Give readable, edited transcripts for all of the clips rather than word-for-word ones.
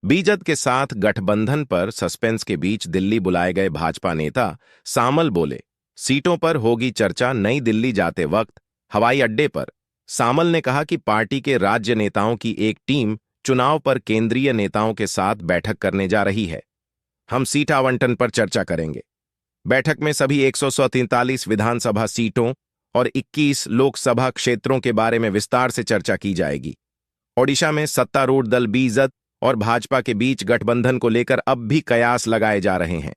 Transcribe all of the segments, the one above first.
बीजद के साथ गठबंधन पर सस्पेंस के बीच दिल्ली बुलाए गए भाजपा नेता सामल बोले, सीटों पर होगी चर्चा। नई दिल्ली जाते वक्त हवाई अड्डे पर सामल ने कहा कि पार्टी के राज्य नेताओं की एक टीम चुनाव पर केंद्रीय नेताओं के साथ बैठक करने जा रही है। हम सीट आवंटन पर चर्चा करेंगे। बैठक में सभी 143 विधानसभा सीटों और 21 लोकसभा क्षेत्रों के बारे में विस्तार से चर्चा की जाएगी। ओडिशा में सत्तारूढ़ दल बीजेपी और भाजपा के बीच गठबंधन को लेकर अब भी कयास लगाए जा रहे हैं।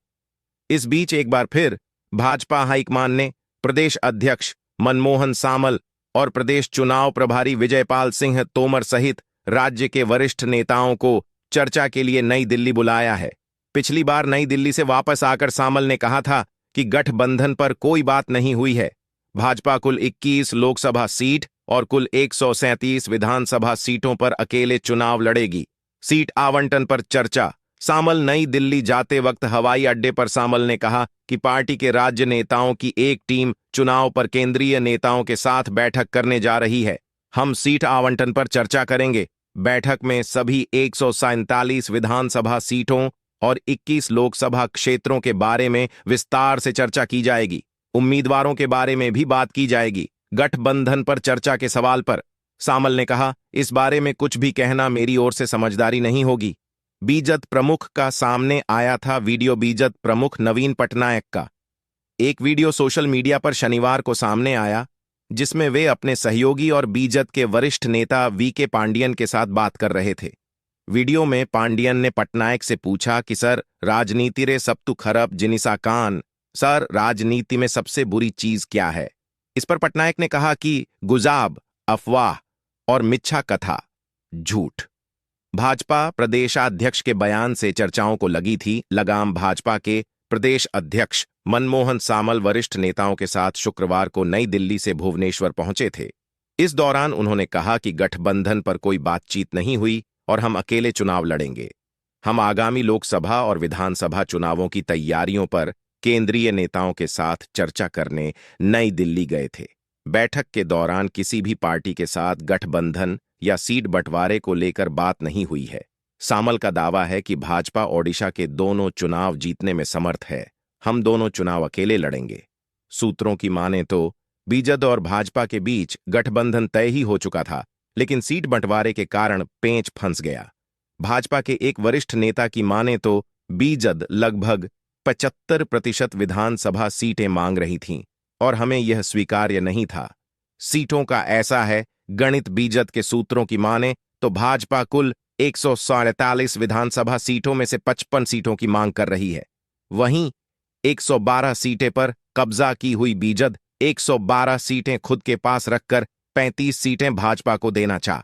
इस बीच एक बार फिर भाजपा हाईकमान ने प्रदेश अध्यक्ष मनमोहन सामल और प्रदेश चुनाव प्रभारी विजयपाल सिंह तोमर सहित राज्य के वरिष्ठ नेताओं को चर्चा के लिए नई दिल्ली बुलाया है। पिछली बार नई दिल्ली से वापस आकर सामल ने कहा था कि गठबंधन पर कोई बात नहीं हुई है। भाजपा कुल 21 लोकसभा सीट और कुल 137 विधानसभा सीटों पर अकेले चुनाव लड़ेगी। सीट आवंटन पर चर्चा। सामल नई दिल्ली जाते वक्त हवाई अड्डे पर सामल ने कहा कि पार्टी के राज्य नेताओं की एक टीम चुनाव पर केंद्रीय नेताओं के साथ बैठक करने जा रही है। हम सीट आवंटन पर चर्चा करेंगे। बैठक में सभी 147 विधानसभा सीटों और 21 लोकसभा क्षेत्रों के बारे में विस्तार से चर्चा की जाएगी। उम्मीदवारों के बारे में भी बात की जाएगी। गठबंधन पर चर्चा के सवाल पर सामल ने कहा, इस बारे में कुछ भी कहना मेरी ओर से समझदारी नहीं होगी। बीजेपी प्रमुख का सामने आया था वीडियो। बीजेपी प्रमुख नवीन पटनायक का एक वीडियो सोशल मीडिया पर शनिवार को सामने आया, जिसमें वे अपने सहयोगी और बीजेपी के वरिष्ठ नेता वीके पांडियन के साथ बात कर रहे थे। वीडियो में पांडियन ने पटनायक से पूछा कि सर, राजनीति रे सबतु खराब जिनिसा कान, सर राजनीति में सबसे बुरी चीज क्या है? इस पर पटनायक ने कहा कि गुजाब, अफवाह और मिच्छा कथा, झूठ। भाजपा प्रदेशाध्यक्ष के बयान से चर्चाओं को लगी थी लगाम। भाजपा के प्रदेश अध्यक्ष मनमोहन सामल वरिष्ठ नेताओं के साथ शुक्रवार को नई दिल्ली से भुवनेश्वर पहुंचे थे। इस दौरान उन्होंने कहा कि गठबंधन पर कोई बातचीत नहीं हुई और हम अकेले चुनाव लड़ेंगे। हम आगामी लोकसभा और विधानसभा चुनावों की तैयारियों पर केंद्रीय नेताओं के साथ चर्चा करने नई दिल्ली गए थे। बैठक के दौरान किसी भी पार्टी के साथ गठबंधन या सीट बंटवारे को लेकर बात नहीं हुई है। सामल का दावा है कि भाजपा ओडिशा के दोनों चुनाव जीतने में समर्थ है। हम दोनों चुनाव अकेले लड़ेंगे। सूत्रों की माने तो बीजेपी और भाजपा के बीच गठबंधन तय ही हो चुका था, लेकिन सीट बंटवारे के कारण पेंच फंस गया। भाजपा के एक वरिष्ठ नेता की माने तो बीजेपी लगभग 75% विधानसभा सीटें मांग रही थीं और हमें यह स्वीकार्य नहीं था। सीटों का ऐसा है गणित। बीजेपी के सूत्रों की माने तो भाजपा कुल 147 विधानसभा सीटों में से 55 सीटों की मांग कर रही है। वहीं 112 सीटें पर कब्जा की हुई बीजेपी 112 सीटें खुद के पास रखकर 35 सीटें भाजपा को देना चाह